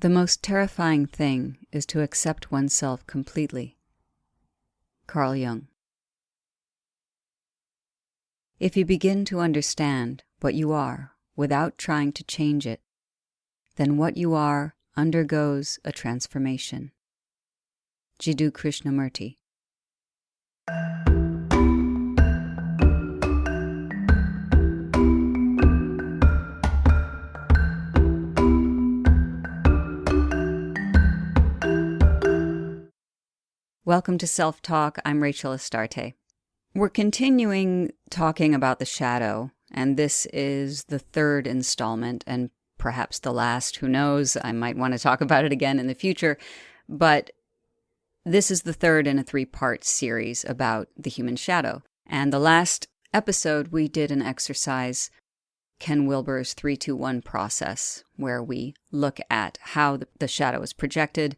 The most terrifying thing is to accept oneself completely. Carl Jung. If you begin to understand what you are without trying to change it, then what you are undergoes a transformation. Jiddu Krishnamurti. Welcome to Self-Talk. I'm Rachel Astarte. We're continuing talking about the shadow, and this is the third installment, and perhaps the last. Who knows? I might want to talk about it again in the future, but this is the third in a three-part series about the human shadow. And the last episode, we did an exercise, Ken Wilber's 3-2-1 process, where we look at how the shadow is projected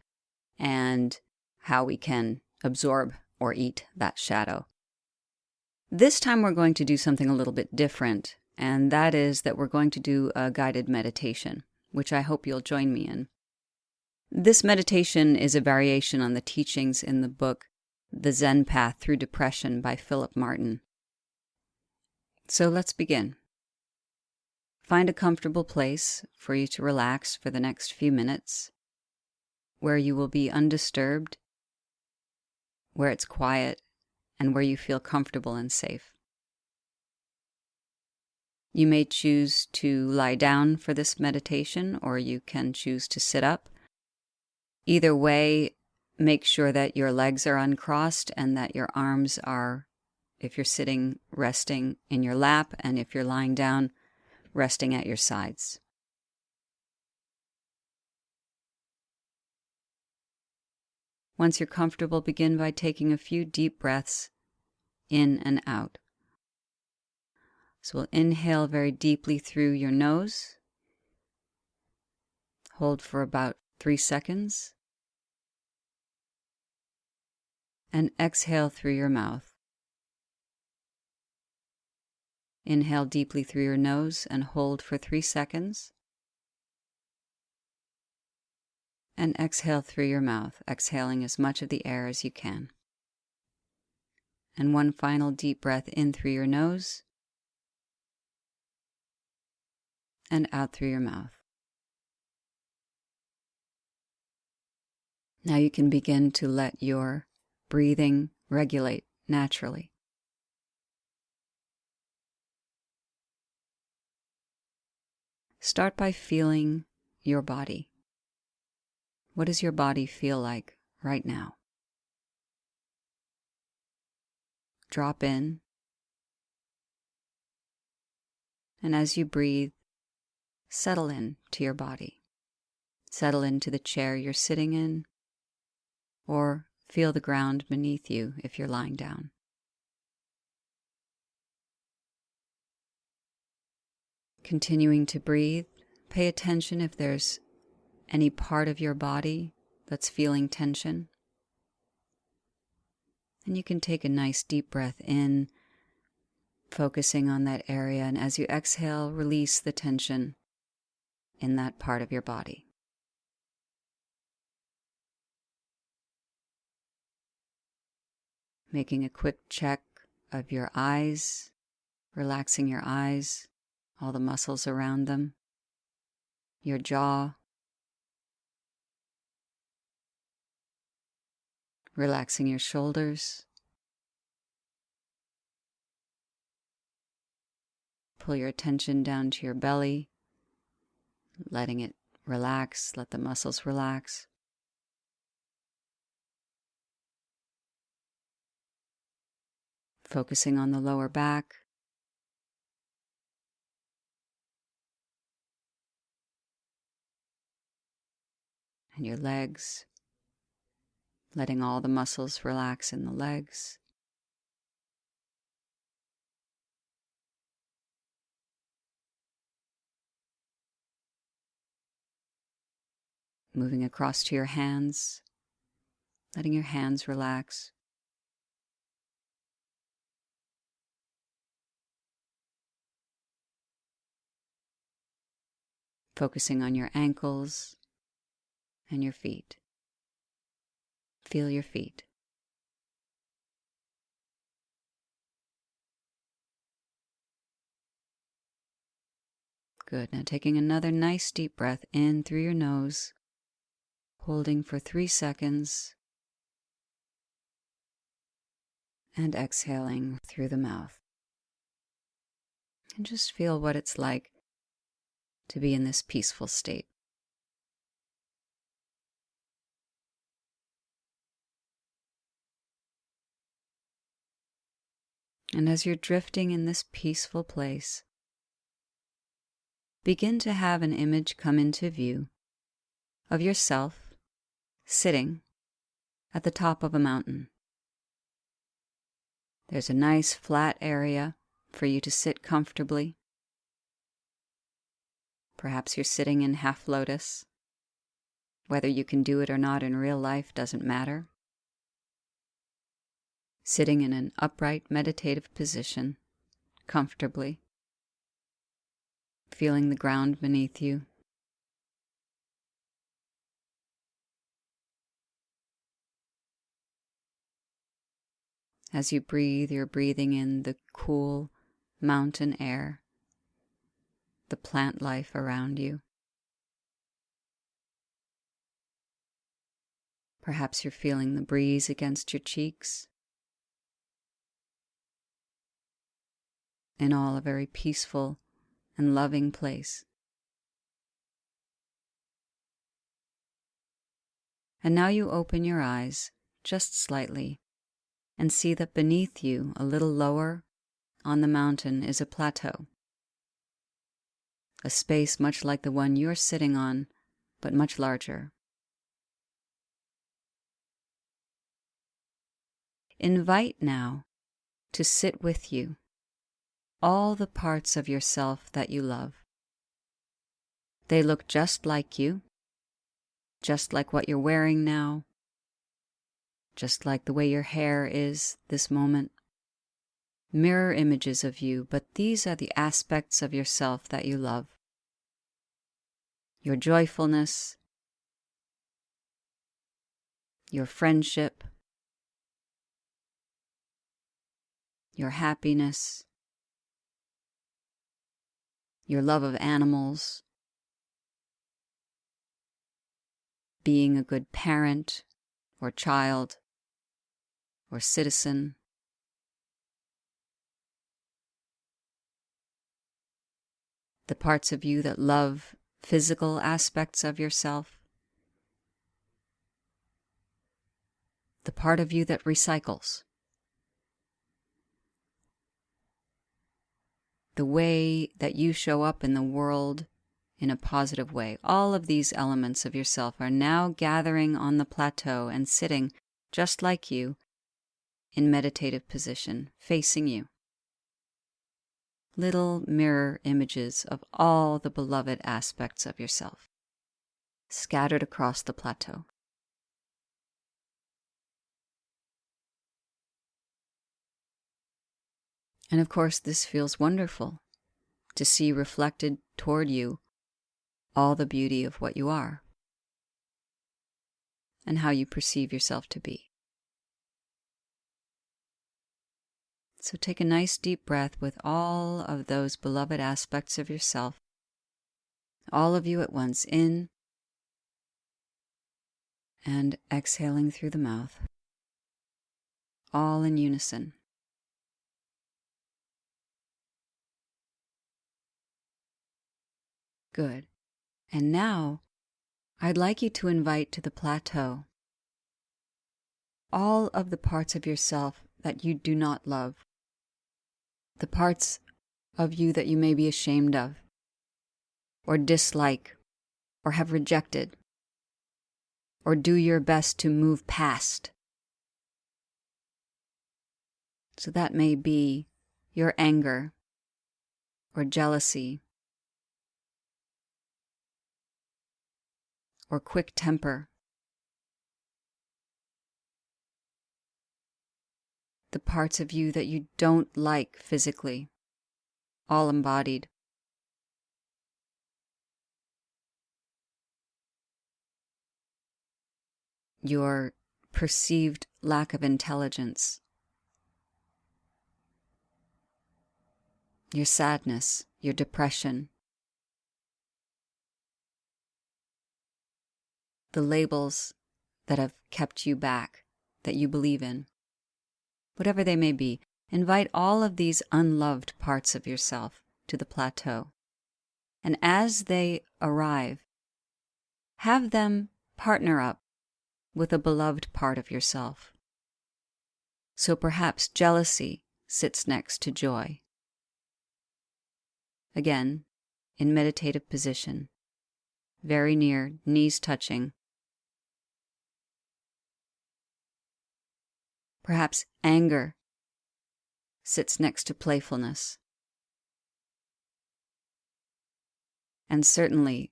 and how we can absorb or eat that shadow. This time we're going to do something a little bit different, and that is that we're going to do a guided meditation, which I hope you'll join me in. This meditation is a variation on the teachings in the book The Zen Path Through Depression by Philip Martin. So let's begin. Find a comfortable place for you to relax for the next few minutes, where you will be undisturbed, where it's quiet, and where you feel comfortable and safe. You may choose to lie down for this meditation, or you can choose to sit up. Either way, make sure that your legs are uncrossed and that your arms are, if you're sitting, resting in your lap, and if you're lying down, resting at your sides. Once you're comfortable, begin by taking a few deep breaths in and out. So we'll inhale very deeply through your nose. Hold for about 3 seconds. And exhale through your mouth. Inhale deeply through your nose and hold for 3 seconds. And exhale through your mouth, exhaling as much of the air as you can. And one final deep breath in through your nose and out through your mouth. Now you can begin to let your breathing regulate naturally. Start by feeling your body. What does your body feel like right now? Drop in. And as you breathe, settle in to your body. Settle into the chair you're sitting in, or feel the ground beneath you if you're lying down. Continuing to breathe, pay attention if there's any part of your body that's feeling tension. And you can take a nice deep breath in, focusing on that area, and as you exhale, release the tension in that part of your body. Making a quick check of your eyes, relaxing your eyes, all the muscles around them, your jaw, relaxing your shoulders. Pull your attention down to your belly, letting it relax, let the muscles relax. Focusing on the lower back. And your legs, letting all the muscles relax in the legs. Moving across to your hands, letting your hands relax. Focusing on your ankles, and your feet. Feel your feet. Good. Now taking another nice deep breath in through your nose, holding for 3 seconds, and exhaling through the mouth. And just feel what it's like to be in this peaceful state. And as you're drifting in this peaceful place, begin to have an image come into view of yourself sitting at the top of a mountain. There's a nice flat area for you to sit comfortably. Perhaps you're sitting in half lotus. Whether you can do it or not in real life doesn't matter. Sitting in an upright meditative position, comfortably, feeling the ground beneath you. As you breathe, you're breathing in the cool mountain air, the plant life around you. Perhaps you're feeling the breeze against your cheeks. In all, a very peaceful and loving place. And now you open your eyes just slightly and see that beneath you, a little lower on the mountain, is a plateau. A space much like the one you're sitting on, but much larger. Invite now to sit with you all the parts of yourself that you love. They look just like you, just like what you're wearing now, just like the way your hair is this moment. Mirror images of you, but these are the aspects of yourself that you love. Your joyfulness, your friendship, your happiness, your love of animals, being a good parent or child or citizen. The parts of you that love physical aspects of yourself. The part of you that recycles. The way that you show up in the world in a positive way. All of these elements of yourself are now gathering on the plateau and sitting just like you in meditative position, facing you. Little mirror images of all the beloved aspects of yourself, scattered across the plateau. And of course, this feels wonderful to see reflected toward you all the beauty of what you are and how you perceive yourself to be. So take a nice deep breath with all of those beloved aspects of yourself, all of you at once, in and exhaling through the mouth, all in unison. Good. And now, I'd like you to invite to the plateau all of the parts of yourself that you do not love, the parts of you that you may be ashamed of, or dislike, or have rejected, or do your best to move past. So that may be your anger, or jealousy, or quick temper, the parts of you that you don't like physically, all embodied. your perceived lack of intelligence, your sadness, your depression, the labels that have kept you back, that you believe in, whatever they may be. Invite all of these unloved parts of yourself to the plateau. And as they arrive, have them partner up with a beloved part of yourself. So perhaps jealousy sits next to joy. Again, in meditative position, very near, knees touching. Perhaps anger sits next to playfulness. And certainly,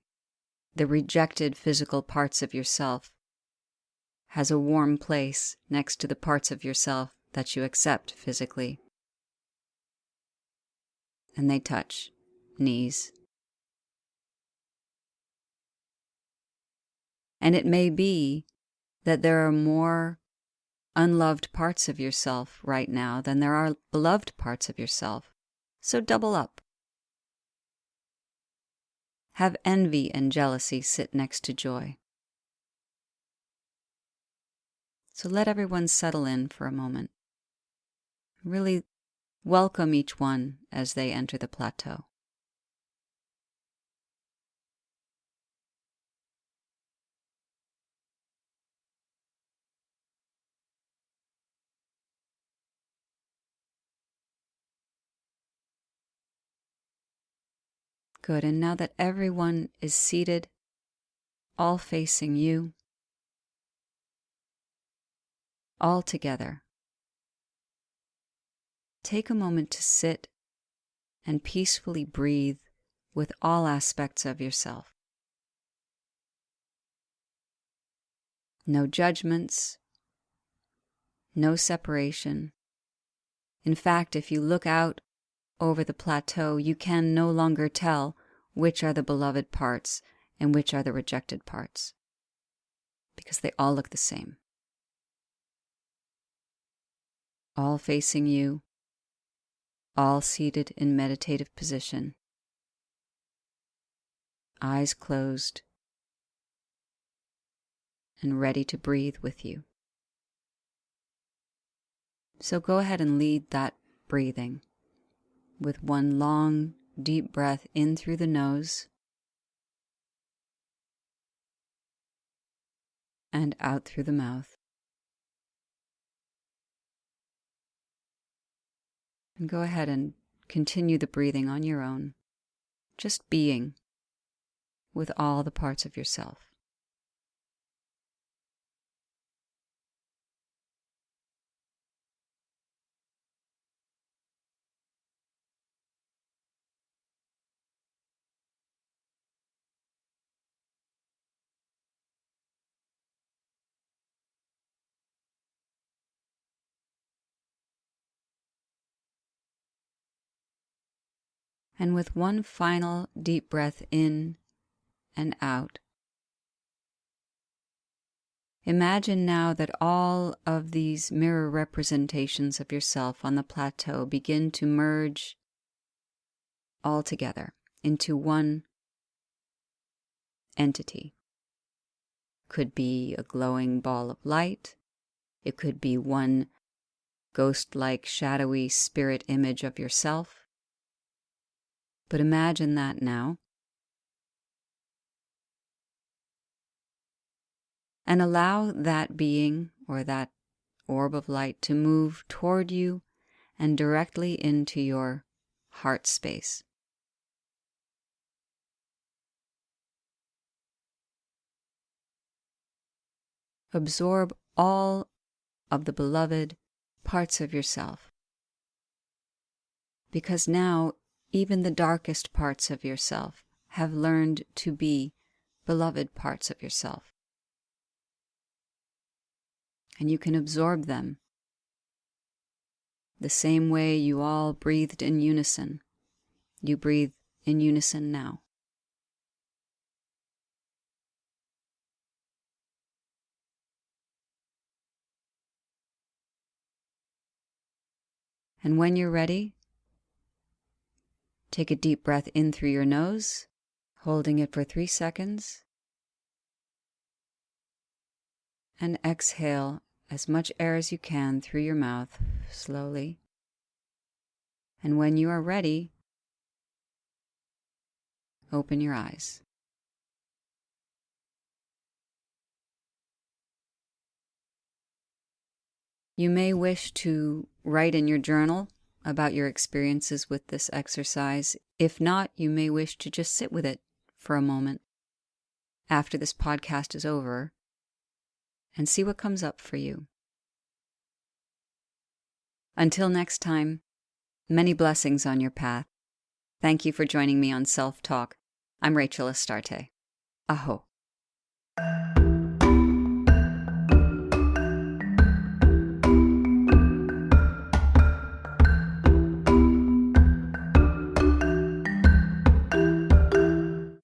the rejected physical parts of yourself has a warm place next to the parts of yourself that you accept physically. And they touch, knees. And it may be that there are more unloved parts of yourself right now than there are beloved parts of yourself. So double up. Have envy and jealousy sit next to joy. So let everyone settle in for a moment. Really welcome each one as they enter the plateau. Good, and now that everyone is seated, all facing you, all together, take a moment to sit and peacefully breathe with all aspects of yourself. No judgments, no separation. In fact, if you look out over the plateau, you can no longer tell which are the beloved parts and which are the rejected parts, because they all look the same. All facing you, all seated in meditative position, eyes closed, and ready to breathe with you. So go ahead and lead that breathing with one long, deep breath in through the nose and out through the mouth. And go ahead and continue the breathing on your own, just being with all the parts of yourself. And with one final deep breath in and out, imagine now that all of these mirror representations of yourself on the plateau begin to merge all together into one entity. Could be a glowing ball of light. It could be one ghost-like, shadowy spirit image of yourself. But imagine that now. And allow that being or that orb of light to move toward you and directly into your heart space. Absorb all of the beloved parts of yourself. Because now, even the darkest parts of yourself have learned to be beloved parts of yourself. And you can absorb them the same way you all breathed in unison. You breathe in unison now. And when you're ready, take a deep breath in through your nose, holding it for 3 seconds, and exhale as much air as you can through your mouth slowly. And when you are ready, open your eyes. You may wish to write in your journal about your experiences with this exercise. If not, you may wish to just sit with it for a moment after this podcast is over and see what comes up for you. Until next time, many blessings on your path. Thank you for joining me on Self Talk. I'm Rachel Astarte. Aho.